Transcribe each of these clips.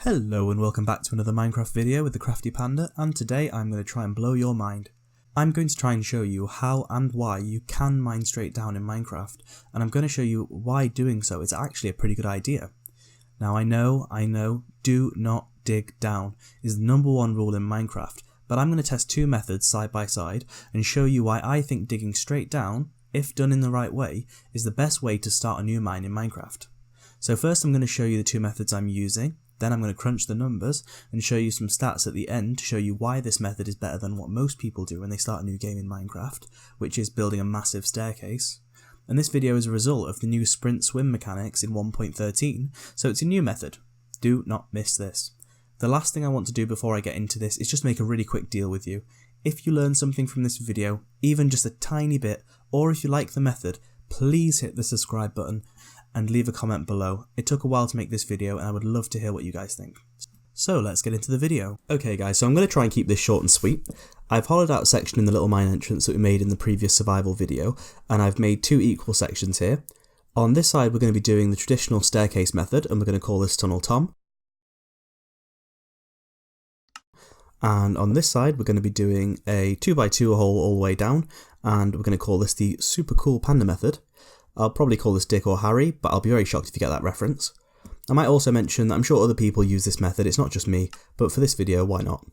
Hello and welcome back to another Minecraft video with the Crafty Panda, and today I'm going to try and blow your mind. I'm going to try and show you how and why you can mine straight down in Minecraft, and I'm going to show you why doing so is actually a pretty good idea. Now I know, do not dig down is the #1 rule in Minecraft, but I'm going to test two methods side by side and show you why I think digging straight down, if done in the right way, is the best way to start a new mine in Minecraft. So first I'm going to show you the two methods I'm using. Then I'm going to crunch the numbers and show you some stats at the end to show you why this method is better than what most people do when they start a new game in Minecraft, which is building a massive staircase. And this video is a result of the new sprint swim mechanics in 1.13, so it's a new method. Do not miss this. The last thing I want to do before I get into this is just make a really quick deal with you. If you learn something from this video, even just a tiny bit, or if you like the method, please hit the subscribe button and leave a comment below. It took a while to make this video and I would love to hear what you guys think. So let's get into the video. Okay guys, so I'm going to try and keep this short and sweet. I've hollowed out a section in the little mine entrance that we made in the previous survival video, and I've made two equal sections here. On this side we're going to be doing the traditional staircase method, and we're going to call this Tunnel Tom. And on this side we're going to be doing a 2x2 hole all the way down, and we're going to call this the super cool panda method. I'll probably call this Dick or Harry, but I'll be very shocked if you get that reference. I might also mention that I'm sure other people use this method, it's not just me, but for this video, why not?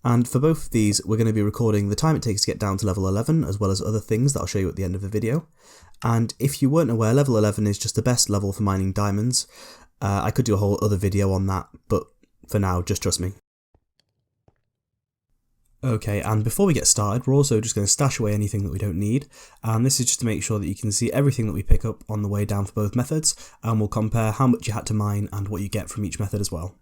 And for both of these, we're going to be recording the time it takes to get down to level 11, as well as other things that I'll show you at the end of the video. And if you weren't aware, level 11 is just the best level for mining diamonds. I could do a whole other video on that, but for now, just trust me. Okay, and before we get started, we're also just going to stash away anything that we don't need, and this is just to make sure that you can see everything that we pick up on the way down for both methods, and we'll compare how much you had to mine and what you get from each method as well.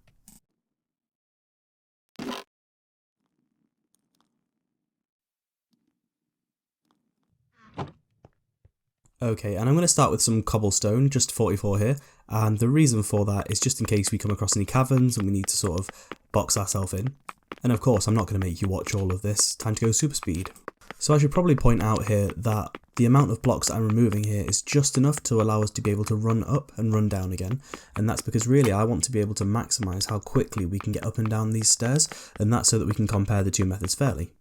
Okay, and I'm going to start with some cobblestone, just 44 here, and the reason for that is just in case we come across any caverns and we need to sort of box ourselves in. And of course, I'm not going to make you watch all of this, time to go super speed. So I should probably point out here that the amount of blocks that I'm removing here is just enough to allow us to be able to run up and run down again, and that's because really I want to be able to maximise how quickly we can get up and down these stairs, and that's so that we can compare the two methods fairly.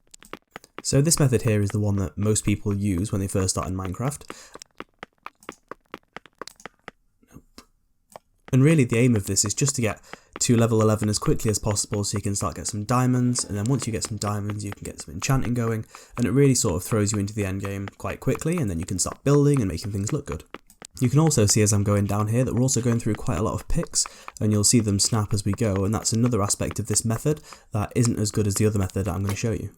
So this method here is the one that most people use when they first start in Minecraft. And really the aim of this is just to get to level 11 as quickly as possible so you can start get some diamonds, and then once you get some diamonds you can get some enchanting going, and it really sort of throws you into the end game quite quickly, and then you can start building and making things look good. You can also see as I'm going down here that we're also going through quite a lot of picks, and you'll see them snap as we go, and that's another aspect of this method that isn't as good as the other method that I'm going to show you.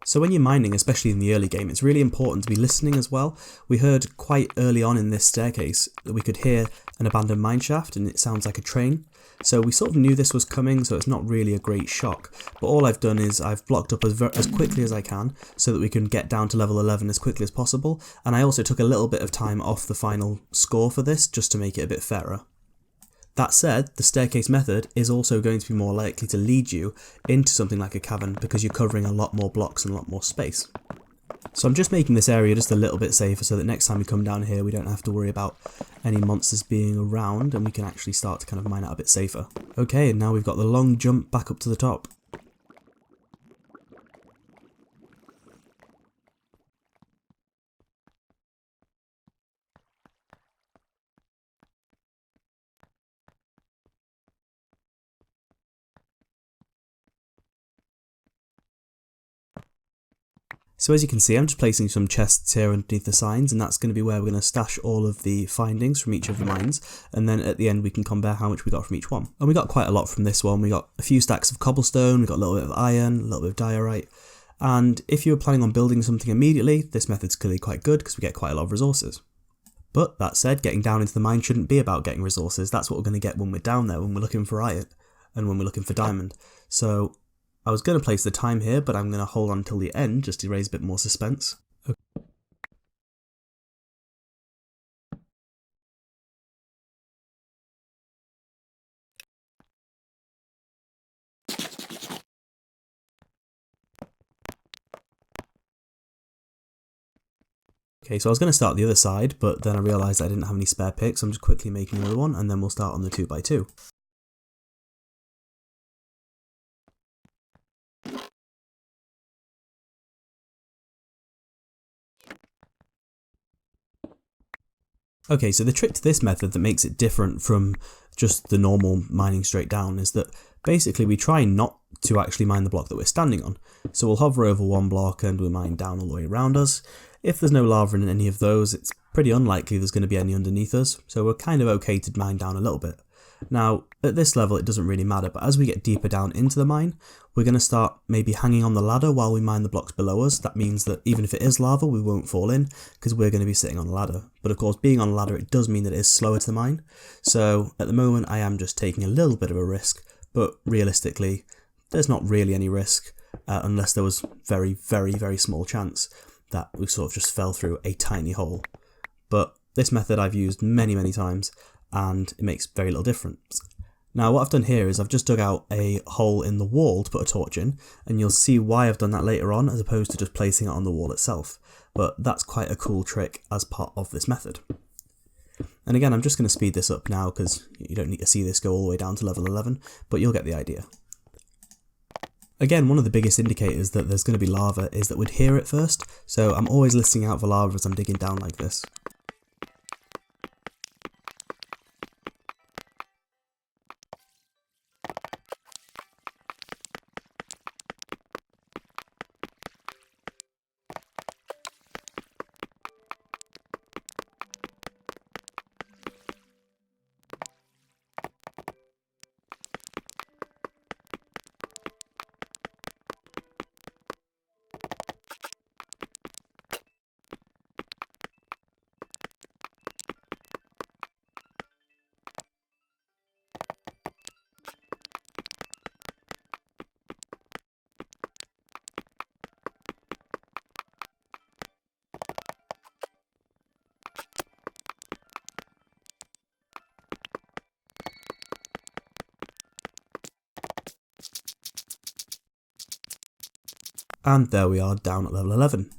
So when you're mining, especially in the early game, it's really important to be listening as well. We heard quite early on in this staircase that we could hear an abandoned mineshaft, and it sounds like a train. So we sort of knew this was coming, so it's not really a great shock. But all I've done is I've blocked up as quickly as I can so that we can get down to level 11 as quickly as possible. And I also took a little bit of time off the final score for this just to make it a bit fairer. That said, the staircase method is also going to be more likely to lead you into something like a cavern because you're covering a lot more blocks and a lot more space. So I'm just making this area just a little bit safer so that next time we come down here we don't have to worry about any monsters being around, and we can actually start to kind of mine out a bit safer. Okay, and now we've got the long jump back up to the top. So as you can see, I'm just placing some chests here underneath the signs, and that's going to be where we're going to stash all of the findings from each of the mines, and then at the end we can compare how much we got from each one. And we got quite a lot from this one. We got a few stacks of cobblestone, we got a little bit of iron, a little bit of diorite, and if you were planning on building something immediately, this method's clearly quite good because we get quite a lot of resources. But that said, getting down into the mine shouldn't be about getting resources. That's what we're going to get when we're down there, when we're looking for iron and when we're looking for diamond. So I was going to place the time here, but I'm going to hold on until the end just to raise a bit more suspense. Okay, so I was going to start the other side, but then I realised I didn't have any spare picks, so I'm just quickly making another one, and then we'll start on the 2x2. Okay, so the trick to this method that makes it different from just the normal mining straight down is that basically we try not to actually mine the block that we're standing on. So we'll hover over one block and we'll mine down all the way around us. If there's no lava in any of those, it's pretty unlikely there's going to be any underneath us, so we're kind of okay to mine down a little bit. Now, at this level it doesn't really matter, but as we get deeper down into the mine, we're going to start maybe hanging on the ladder while we mine the blocks below us. That means that even if it is lava, we won't fall in, because we're going to be sitting on a ladder. But of course, being on a ladder, it does mean that it is slower to mine. So at the moment, I am just taking a little bit of a risk, but realistically, there's not really any risk, unless there was very, very, very small chance that we sort of just fell through a tiny hole. But this method I've used many, many times, and it makes very little difference. Now what I've done here is I've just dug out a hole in the wall to put a torch in, and you'll see why I've done that later on as opposed to just placing it on the wall itself. But that's quite a cool trick as part of this method. And again, I'm just going to speed this up now because you don't need to see this go all the way down to level 11, but you'll get the idea. Again, one of the biggest indicators that there's going to be lava is that we'd hear it first, so I'm always listening out for lava as I'm digging down like this. And there we are down at level 11.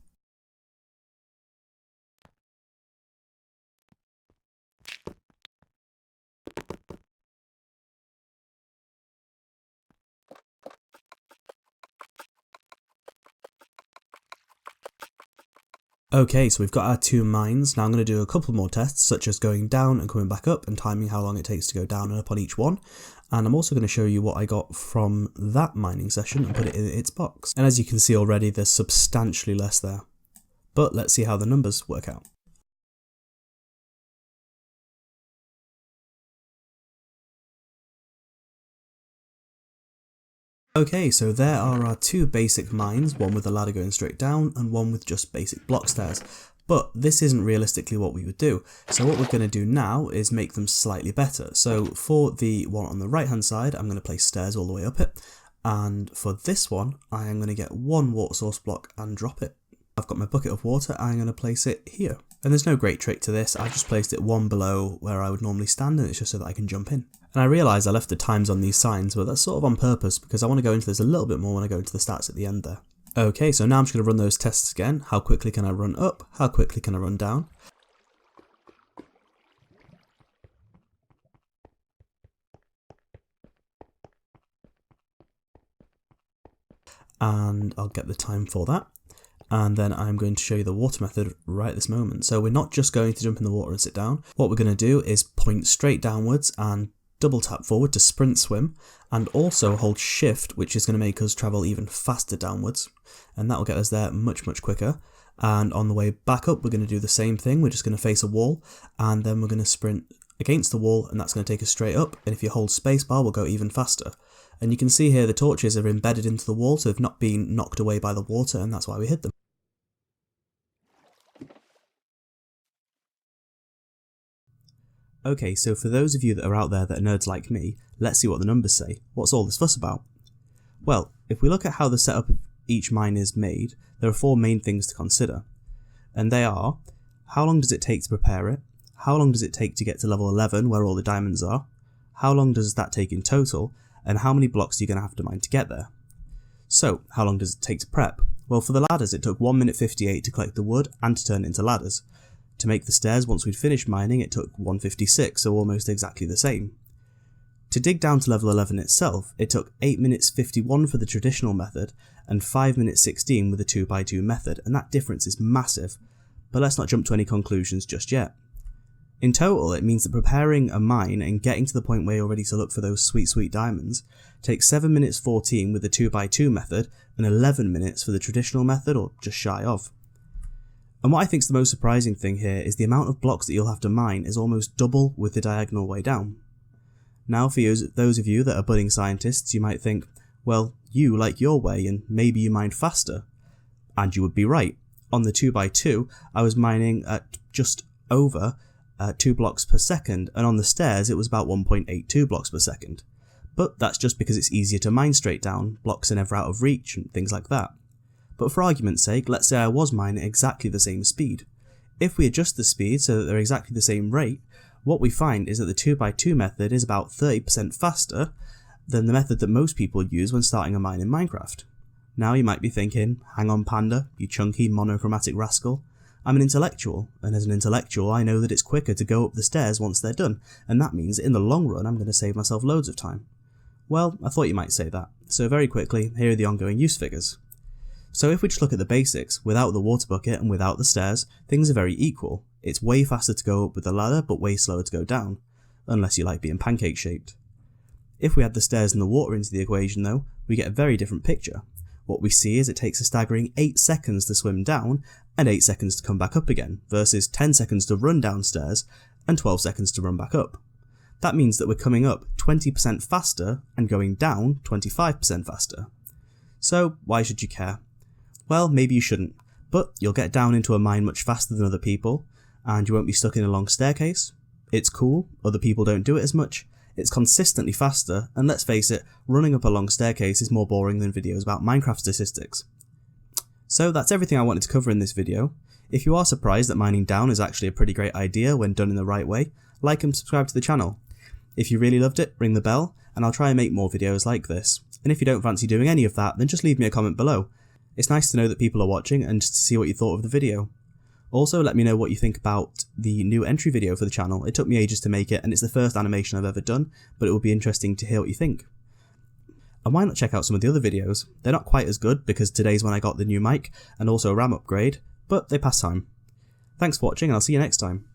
Okay, so we've got our two mines. Now I'm going to do a couple more tests, such as going down and coming back up and timing how long it takes to go down and up on each one. And I'm also going to show you what I got from that mining session and put it in its box. And as you can see already, there's substantially less there. But let's see how the numbers work out. Okay, so there are our two basic mines, one with a ladder going straight down and one with just basic block stairs. But this isn't realistically what we would do, so what we're going to do now is make them slightly better. So for the one on the right hand side, I'm going to place stairs all the way up it, and for this one, I am going to get one water source block and drop it. I've got my bucket of water, I'm going to place it here. And there's no great trick to this, I've just placed it one below where I would normally stand, and it's just so that I can jump in. And I realise I left the times on these signs, but that's sort of on purpose because I want to go into this a little bit more when I go into the stats at the end there. Okay, so now I'm just going to run those tests again. How quickly can I run up? How quickly can I run down? And I'll get the time for that. And then I'm going to show you the water method right this moment. So we're not just going to jump in the water and sit down. What we're going to do is point straight downwards and double tap forward to sprint swim, and also hold shift, which is going to make us travel even faster downwards, and that will get us there much quicker. And on the way back up, we're going to do the same thing. We're just going to face a wall, and then we're going to sprint against the wall, and that's going to take us straight up. And if you hold spacebar, we'll go even faster. And you can see here the torches are embedded into the wall, so they've not been knocked away by the water, and that's why we hit them. Okay, so for those of you that are out there that are nerds like me, let's see what the numbers say. What's all this fuss about? Well, if we look at how the setup of each mine is made, there are 4 main things to consider. And they are, how long does it take to prepare it? How long does it take to get to level 11 where all the diamonds are? How long does that take in total? And how many blocks are you going to have to mine to get there? So, how long does it take to prep? Well, for the ladders it took 1 minute 58 to collect the wood and to turn it into ladders. To make the stairs once we'd finished mining it took 1:56, so almost exactly the same. To dig down to level 11 itself, it took 8 minutes 51 for the traditional method and 5 minutes 16 with the 2x2 method, and that difference is massive, but let's not jump to any conclusions just yet. In total, it means that preparing a mine and getting to the point where you're ready to look for those sweet diamonds takes 7 minutes 14 with the 2x2 method and 11 minutes for the traditional method, or just shy of. And what I think is the most surprising thing here is the amount of blocks that you'll have to mine is almost double with the diagonal way down. Now for those of you that are budding scientists, you might think, well, you like your way and maybe you mined faster. And you would be right. On the 2x2, I was mining at just over 2 blocks per second, and on the stairs it was about 1.82 blocks per second. But that's just because it's easier to mine straight down, blocks are never out of reach and things like that. But for argument's sake, let's say I was mining at exactly the same speed. If we adjust the speed so that they're exactly the same rate, what we find is that the 2x2 method is about 30% faster than the method that most people use when starting a mine in Minecraft. Now you might be thinking, hang on Panda, you chunky monochromatic rascal. I'm an intellectual, and as an intellectual I know that it's quicker to go up the stairs once they're done, and that means in the long run I'm going to save myself loads of time. Well, I thought you might say that, so very quickly, here are the ongoing use figures. So if we just look at the basics, without the water bucket and without the stairs, things are very equal. It's way faster to go up with the ladder, but way slower to go down, unless you like being pancake shaped. If we add the stairs and the water into the equation though, we get a very different picture. What we see is it takes a staggering 8 seconds to swim down, and 8 seconds to come back up again, versus 10 seconds to run downstairs, and 12 seconds to run back up. That means that we're coming up 20% faster, and going down 25% faster. So why should you care? Well, maybe you shouldn't, but you'll get down into a mine much faster than other people, and you won't be stuck in a long staircase. It's cool, other people don't do it as much, it's consistently faster, and let's face it, running up a long staircase is more boring than videos about Minecraft statistics. So that's everything I wanted to cover in this video. If you are surprised that mining down is actually a pretty great idea when done in the right way, like and subscribe to the channel. If you really loved it, ring the bell, and I'll try and make more videos like this. And if you don't fancy doing any of that, then just leave me a comment below. It's nice to know that people are watching and just to see what you thought of the video. Also, let me know what you think about the new entry video for the channel. It took me ages to make it, and it's the first animation I've ever done, but it will be interesting to hear what you think. And why not check out some of the other videos? They're not quite as good, because today's when I got the new mic, and also a RAM upgrade, but they pass time. Thanks for watching, and I'll see you next time.